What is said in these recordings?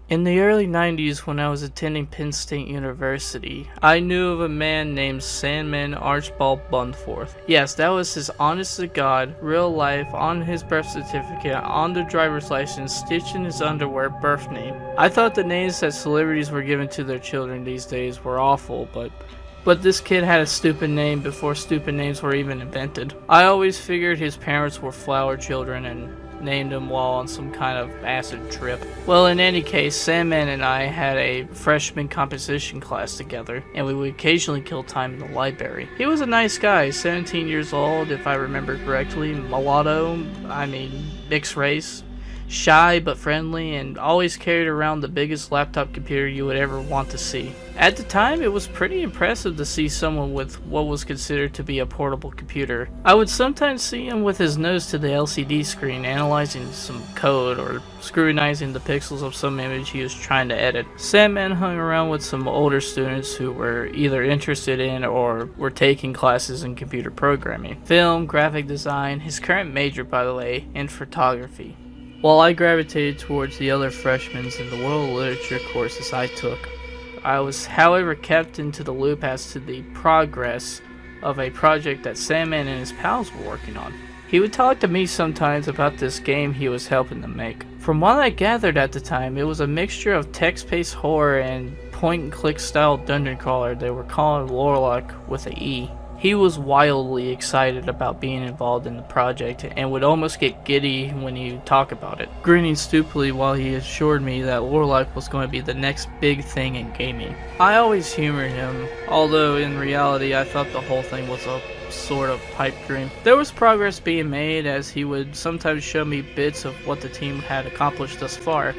In the early 90s, when I was attending Penn State University, I knew of a man named Sandman Archibald Bunforth. Yes, that was his honest to God, real life, on his birth certificate, on the driver's license, stitched in his underwear birth name. I thought the names that celebrities were given to their children these days were awful, but this kid had a stupid name before stupid names were even invented. I always figured his parents were flower children and named him while on some kind of acid trip. Well, in any case, Sandman and I had a freshman composition class together, and we would occasionally kill time in the library. He was a nice guy, 17 years old if I remember correctly, mulatto, mixed race, shy but friendly, and always carried around the biggest laptop computer you would ever want to see. At the time, it was pretty impressive to see someone with what was considered to be a portable computer. I would sometimes see him with his nose to the LCD screen analyzing some code or scrutinizing the pixels of some image he was trying to edit. Sandman hung around with some older students who were either interested in or were taking classes in computer programming, film, graphic design, his current major by the way, and photography. While I gravitated towards the other freshmen in the world literature courses I took, I was however kept into the loop as to the progress of a project that Sandman and his pals were working on. He would talk to me sometimes about this game he was helping them make. From what I gathered at the time, it was a mixture of text-based horror and point-and-click style dungeon crawler they were calling Warlock with an E. He was wildly excited about being involved in the project and would almost get giddy when he would talk about it, grinning stupidly while he assured me that Warlock was going to be the next big thing in gaming. I always humored him, although in reality I thought the whole thing was a sort of pipe dream. There was progress being made as he would sometimes show me bits of what the team had accomplished thus far.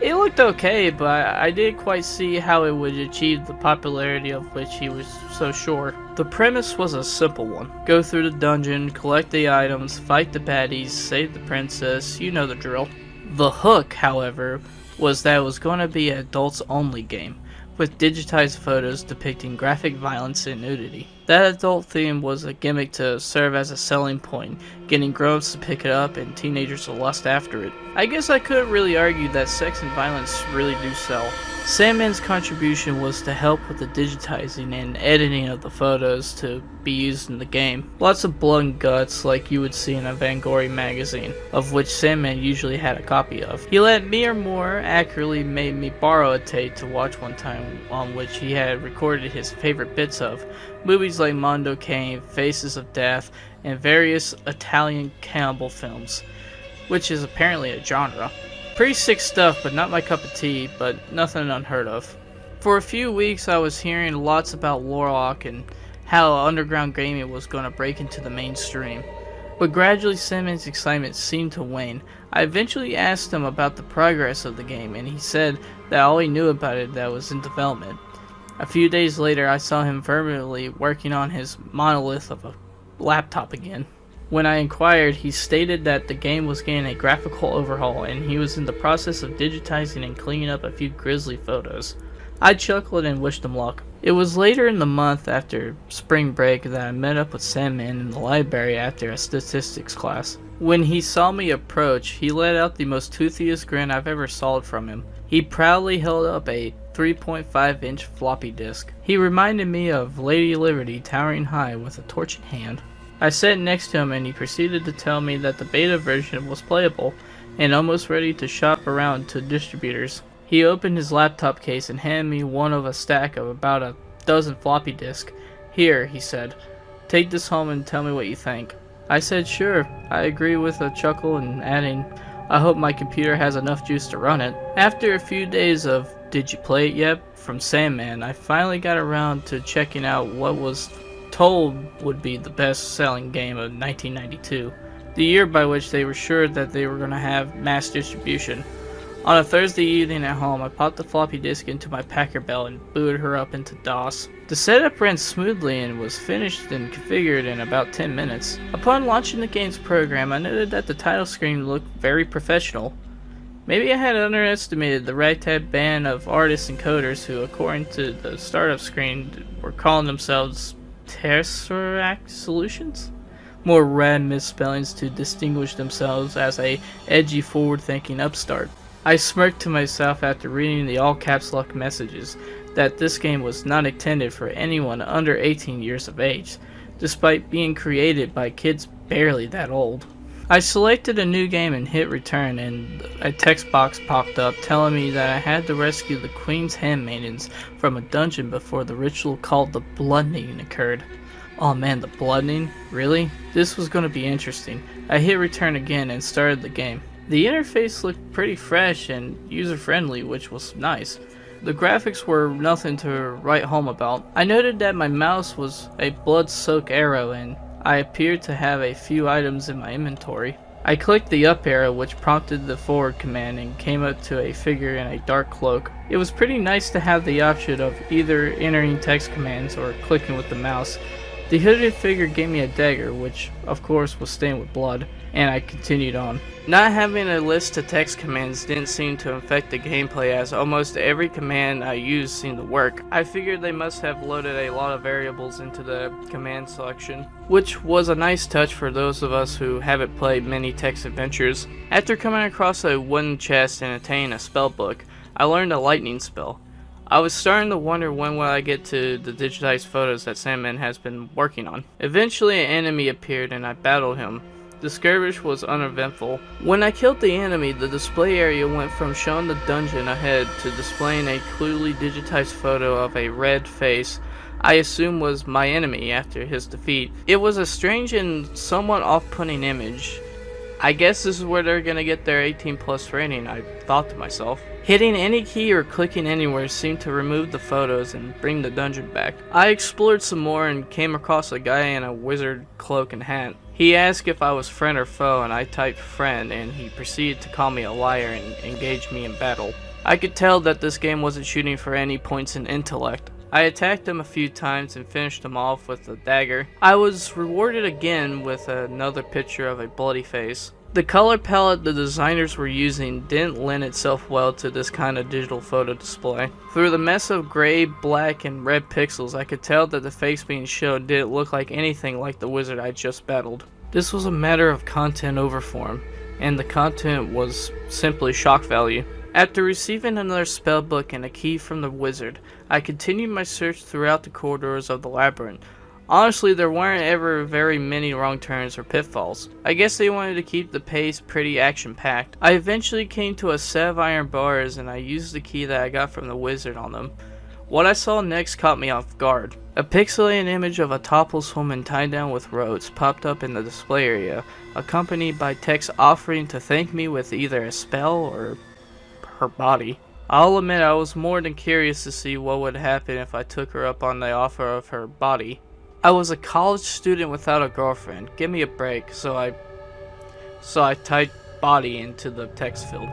It looked okay, but I didn't quite see how it would achieve the popularity of which he was so sure. The premise was a simple one. Go through the dungeon, collect the items, fight the baddies, save the princess, you know the drill. The hook, however, was that it was going to be an adults-only game, with digitized photos depicting graphic violence and nudity. That adult theme was a gimmick to serve as a selling point, getting grown-ups to pick it up and teenagers to lust after it. I guess I couldn't really argue that sex and violence really do sell. Sandman's contribution was to help with the digitizing and editing of the photos to be used in the game. Lots of blood and guts like you would see in a Van Gogh magazine, of which Sandman usually had a copy of. He let me, or more accurately made me, borrow a tape to watch one time on which he had recorded his favorite bits of movies like Mondo Cane, Faces of Death, and various Italian cannibal films, which is apparently a genre. Pretty sick stuff, but not my cup of tea, but nothing unheard of. For a few weeks I was hearing lots about Warlock and how underground gaming was going to break into the mainstream. But gradually Sandman's excitement seemed to wane. I eventually asked him about the progress of the game, and he said that all he knew about it that was in development. A few days later I saw him fervently working on his monolith of a laptop again. When I inquired, he stated that the game was getting a graphical overhaul and he was in the process of digitizing and cleaning up a few grisly photos. I chuckled and wished him luck. It was later in the month after spring break that I met up with Sandman in the library after a statistics class. When he saw me approach, he let out the most toothiest grin I've ever saw from him. He proudly held up a 3.5-inch floppy disk. He reminded me of Lady Liberty towering high with a torch in hand. I sat next to him and he proceeded to tell me that the beta version was playable and almost ready to shop around to distributors. He opened his laptop case and handed me one of a stack of about a dozen floppy disks. "Here," he said, "take this home and tell me what you think." I said sure. I agreed with a chuckle and adding, "I hope my computer has enough juice to run it." After a few days of "Did you play it yet?" from Sandman, I finally got around to checking out what was told would be the best-selling game of 1992, the year by which they were sure that they were going to have mass distribution. On a Thursday evening at home, I popped the floppy disk into my Packer Bell and booted her up into DOS. The setup ran smoothly and was finished and configured in about 10 minutes. Upon launching the game's program, I noted that the title screen looked very professional. Maybe I had underestimated the ragtag band of artists and coders who, according to the startup screen, were calling themselves Tesseract Solutions? More rad misspellings to distinguish themselves as a edgy, forward-thinking upstart. I smirked to myself after reading the all caps lock messages that this game was not intended for anyone under 18 years of age, despite being created by kids barely that old. I selected a new game and hit return, and a text box popped up telling me that I had to rescue the Queen's handmaidens from a dungeon before the ritual called the bloodening occurred. Oh man, the bloodening? Really? This was going to be interesting. I hit return again and started the game. The interface looked pretty fresh and user-friendly, which was nice. The graphics were nothing to write home about. I noted that my mouse was a blood-soaked arrow and I appeared to have a few items in my inventory. I clicked the up arrow, which prompted the forward command, and came up to a figure in a dark cloak. It was pretty nice to have the option of either entering text commands or clicking with the mouse. The hooded figure gave me a dagger, which of course was stained with blood, and I continued on. Not having a list of text commands didn't seem to affect the gameplay, as almost every command I used seemed to work. I figured they must have loaded a lot of variables into the command selection, which was a nice touch for those of us who haven't played many text adventures. After coming across a wooden chest and attaining a spell book, I learned a lightning spell. I was starting to wonder when will I get to the digitized photos that Sandman has been working on. Eventually an enemy appeared and I battled him. The skirmish was uneventful. When I killed the enemy, the display area went from showing the dungeon ahead to displaying a clearly digitized photo of a red face I assume was my enemy after his defeat. It was a strange and somewhat off-putting image. I guess this is where they're gonna get their 18+ rating, I thought to myself. Hitting any key or clicking anywhere seemed to remove the photos and bring the dungeon back. I explored some more and came across a guy in a wizard cloak and hat. He asked if I was friend or foe, and I typed friend, and he proceeded to call me a liar and engage me in battle. I could tell that this game wasn't shooting for any points in intellect. I attacked him a few times and finished him off with a dagger. I was rewarded again with another picture of a bloody face. The color palette the designers were using didn't lend itself well to this kind of digital photo display. Through the mess of gray, black, and red pixels, I could tell that the face being shown didn't look like anything like the wizard I just battled. This was a matter of content over form, and the content was simply shock value. After receiving another spellbook and a key from the wizard, I continued my search throughout the corridors of the labyrinth. Honestly, there weren't ever very many wrong turns or pitfalls. I guess they wanted to keep the pace pretty action-packed. I eventually came to a set of iron bars and I used the key that I got from the wizard on them. What I saw next caught me off guard. A pixelated image of a topless woman tied down with ropes popped up in the display area, accompanied by text offering to thank me with either a spell or her body. I'll admit I was more than curious to see what would happen if I took her up on the offer of her body. I was a college student without a girlfriend. Give me a break. So I typed body into the text field.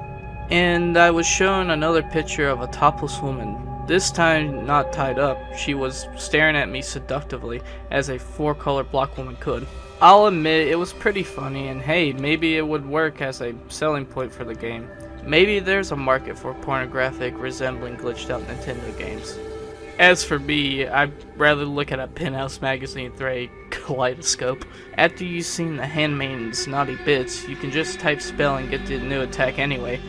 And I was shown another picture of a topless woman. This time not tied up. She was staring at me seductively, as a 4-color block woman could. I'll admit it was pretty funny, and hey, maybe it would work as a selling point for the game. Maybe there's a market for pornographic resembling glitched out Nintendo games. As for me, I'd rather look at a penthouse magazine through a kaleidoscope. After you've seen the handmaiden's naughty bits, you can just type spell and get the new attack anyway.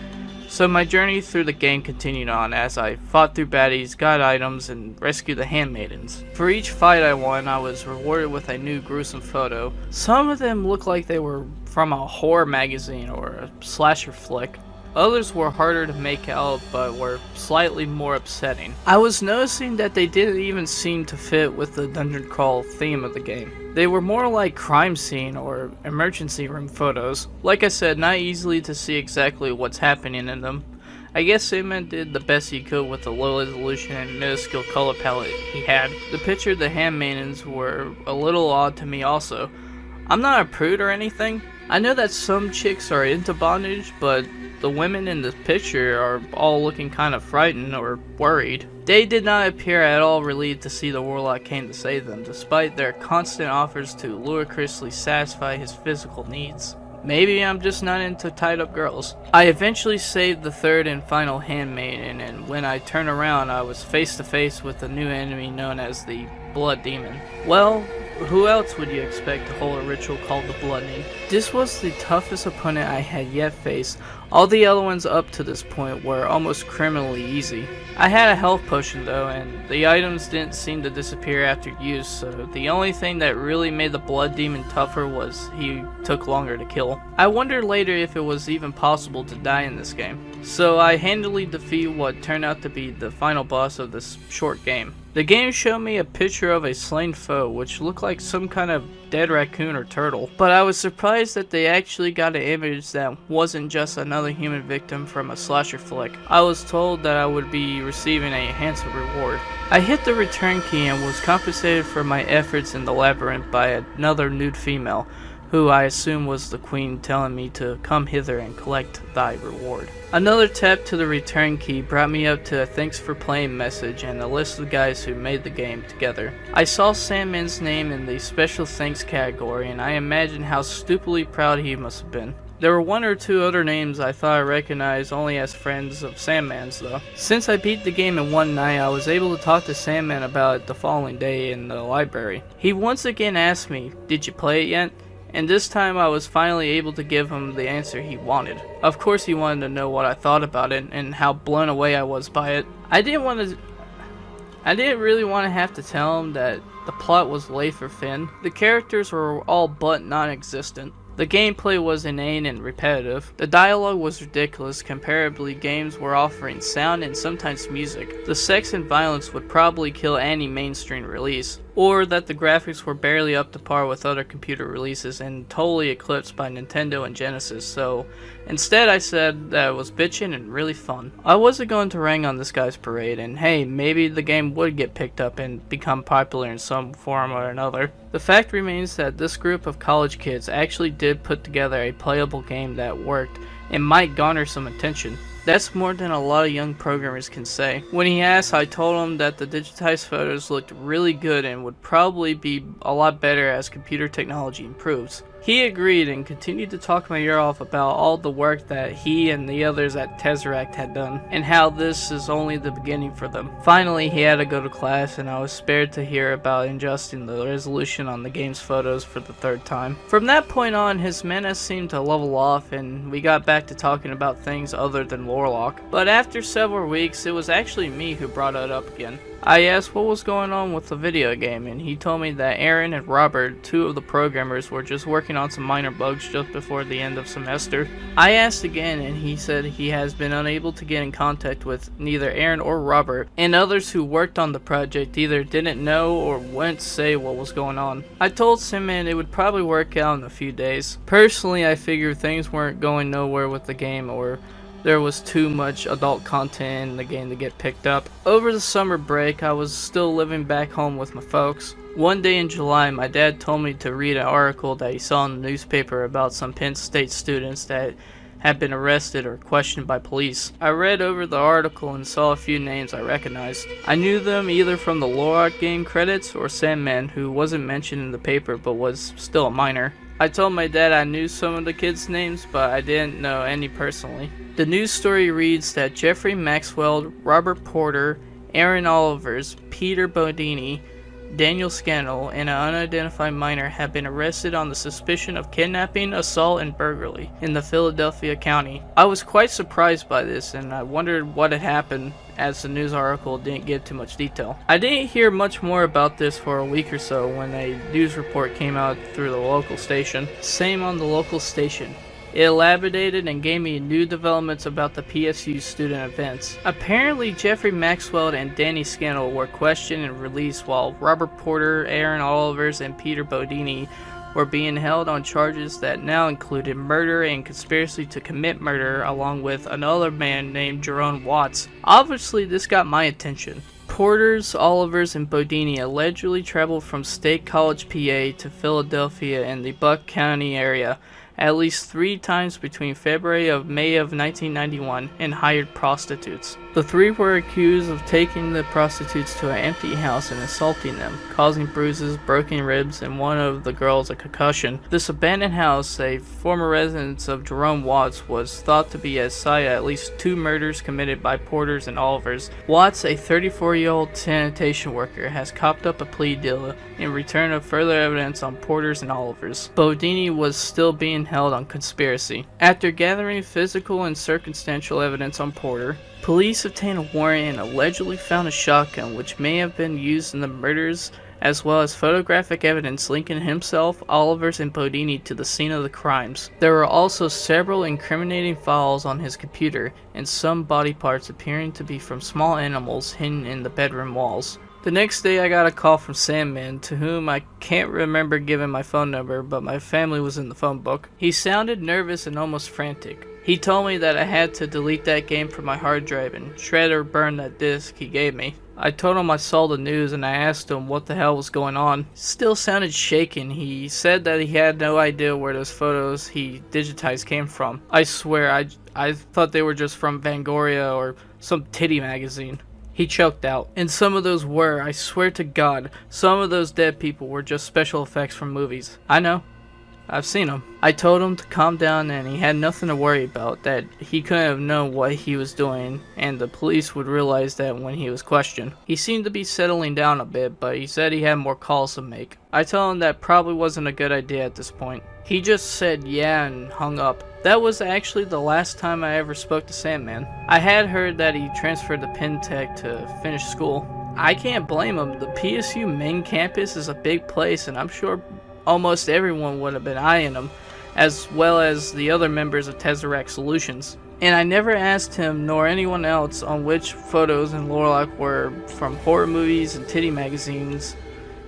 So my journey through the game continued on as I fought through baddies, got items, and rescued the handmaidens. For each fight I won, I was rewarded with a new gruesome photo. Some of them looked like they were from a horror magazine or a slasher flick. Others were harder to make out, but were slightly more upsetting. I was noticing that they didn't even seem to fit with the dungeon crawl theme of the game. They were more like crime scene or emergency room photos. Like I said, not easily to see exactly what's happening in them. I guess Sandman did the best he could with the low resolution and minuscule color palette he had. The picture of the handmaidens were a little odd to me also. I'm not a prude or anything. I know that some chicks are into bondage, but the women in the picture are all looking kind of frightened or worried. They did not appear at all relieved to see the warlock came to save them, despite their constant offers to ludicrously satisfy his physical needs. Maybe I'm just not into tied up girls. I eventually saved the third and final handmaiden, and when I turned around I was face to face with a new enemy known as the Blood Demon. Well, who else would you expect to hold a ritual called the Bloodening? This was the toughest opponent I had yet faced. All the other ones up to this point were almost criminally easy. I had a health potion though, and the items didn't seem to disappear after use, so the only thing that really made the blood demon tougher was he took longer to kill. I wondered later if it was even possible to die in this game, so I handily defeat what turned out to be the final boss of this short game. The game showed me a picture of a slain foe which looked like some kind of dead raccoon or turtle, but I was surprised that they actually got an image that wasn't just another human victim from a slasher flick. I was told that I would be receiving a handsome reward. I hit the return key and was compensated for my efforts in the labyrinth by another nude female, who I assume was the queen telling me to come hither and collect thy reward. Another tap to the return key brought me up to a thanks for playing message and a list of guys who made the game together. I saw Sandman's name in the special thanks category, and I imagined how stupidly proud he must have been. There were one or two other names I thought I recognized only as friends of Sandman's though. Since I beat the game in one night, I was able to talk to Sandman about it the following day in the library. He once again asked me, "Did you play it yet?" And this time I was finally able to give him the answer he wanted. Of course he wanted to know what I thought about it and how blown away I was by it. I didn't really want to have to tell him that the plot was late for Finn. The characters were all but non-existent. The gameplay was inane and repetitive. The dialogue was ridiculous. Comparably, games were offering sound and sometimes music. The sex and violence would probably kill any mainstream release. Or that the graphics were barely up to par with other computer releases and totally eclipsed by Nintendo and Genesis, so instead I said that it was bitchin' and really fun. I wasn't going to rain on this guy's parade, and hey, maybe the game would get picked up and become popular in some form or another. The fact remains that this group of college kids actually did put together a playable game that worked and might garner some attention. That's more than a lot of young programmers can say. When he asked, I told him that the digitized photos looked really good and would probably be a lot better as computer technology improves. He agreed and continued to talk my ear off about all the work that he and the others at Tesseract had done, and how this is only the beginning for them. Finally, he had to go to class, and I was spared to hear about adjusting the resolution on the game's photos for the third time. From that point on, his menace seemed to level off, and we got back to talking about things other than Warlock. But after several weeks, it was actually me who brought it up again. I asked what was going on with the video game, and he told me that Aaron and Robert, two of the programmers, were just working on some minor bugs just before the end of semester. I asked again, and he said he has been unable to get in contact with neither Aaron or Robert, and others who worked on the project either didn't know or wouldn't say what was going on. I told Sandman it would probably work out in a few days. Personally, I figured things weren't going nowhere with the game, or there was too much adult content in the game to get picked up. Over the summer break, I was still living back home with my folks. One day in July, my dad told me to read an article that he saw in the newspaper about some Penn State students that had been arrested or questioned by police. I read over the article and saw a few names I recognized. I knew them either from the Lorot game credits or Sandman, who wasn't mentioned in the paper but was still a minor. I told my dad I knew some of the kids' names, but I didn't know any personally. The news story reads that Jeffrey Maxwell, Robert Porter, Aaron Olivers, Peter Bodini, Daniel Scannell, and an unidentified minor have been arrested on the suspicion of kidnapping, assault, and burglary in the Philadelphia County. I was quite surprised by this, and I wondered what had happened, as the news article didn't give too much detail. I didn't hear much more about this for a week or so when a news report came out through the local station. Same on the local station. It elaborated and gave me new developments about the PSU student events. Apparently, Jeffrey Maxwell and Danny Scannell were questioned and released, while Robert Porter, Aaron Olivers, and Peter Bodini were being held on charges that now included murder and conspiracy to commit murder, along with another man named Jerome Watts. Obviously, this got my attention. Porters, Olivers, and Bodini allegedly traveled from State College, PA to Philadelphia in the Buck County area at least 3 times between February and May of 1991 and hired prostitutes. The 3 were accused of taking the prostitutes to an empty house and assaulting them, causing bruises, broken ribs, and one of the girls a concussion. This abandoned house, a former residence of Jerome Watts, was thought to be a site of at least 2 murders committed by Porters and Olivers. Watts, a 34-year-old sanitation worker, has copped up a plea deal in return of further evidence on Porters and Olivers. Bodini was still being held on conspiracy. After gathering physical and circumstantial evidence on Porter, police obtained a warrant and allegedly found a shotgun which may have been used in the murders, as well as photographic evidence linking himself, Olivers, and Bodini to the scene of the crimes. There were also several incriminating files on his computer, and some body parts appearing to be from small animals hidden in the bedroom walls. The next day I got a call from Sandman, to whom I can't remember giving my phone number, but my family was in the phone book. He sounded nervous and almost frantic. He told me that I had to delete that game from my hard drive and shred or burn that disc he gave me. I told him I saw the news and I asked him what the hell was going on. Still sounded shaken. He said that he had no idea where those photos he digitized came from. I swear, I thought they were just from Vangoria or some titty magazine. He choked out. And some of those were, I swear to God, some of those dead people were just special effects from movies. I know. I've seen them. I told him to calm down and he had nothing to worry about, that he couldn't have known what he was doing and the police would realize that when he was questioned. He seemed to be settling down a bit, but he said he had more calls to make. I told him that probably wasn't a good idea at this point. He just said yeah and hung up. That was actually the last time I ever spoke to Sandman. I had heard that he transferred to Penn Tech to finish school. I can't blame him. The PSU main campus is a big place and I'm sure almost everyone would have been eyeing him, as well as the other members of Tesseract Solutions. And I never asked him nor anyone else on which photos in Lorlock were from horror movies and titty magazines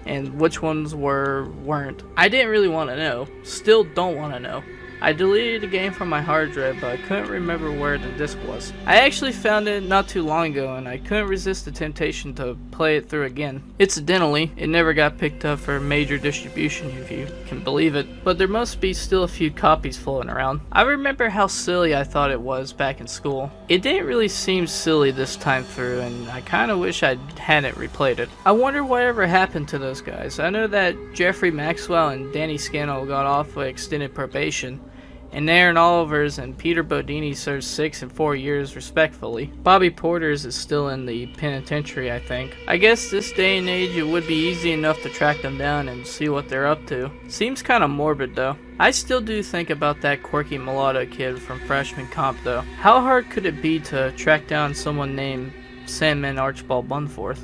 and which ones weren't. I didn't really want to know. Still don't want to know. I deleted the game from my hard drive, but I couldn't remember where the disc was. I actually found it not too long ago, and I couldn't resist the temptation to play it through again. Incidentally, it never got picked up for major distribution, if you can believe it, but there must be still a few copies floating around. I remember how silly I thought it was back in school. It didn't really seem silly this time through, and I kinda wish I hadn't replayed it. I wonder whatever happened to those guys. I know that Jeffrey Maxwell and Danny Scannell got off with extended probation, and Aaron Olivers and Peter Bodini served 6 and 4 years respectively. Bobby Porter's is still in the penitentiary, I think. I guess this day and age it would be easy enough to track them down and see what they're up to. Seems kinda morbid though. I still do think about that quirky mulatto kid from freshman comp though. How hard could it be to track down someone named Sandman Archibald Bunforth?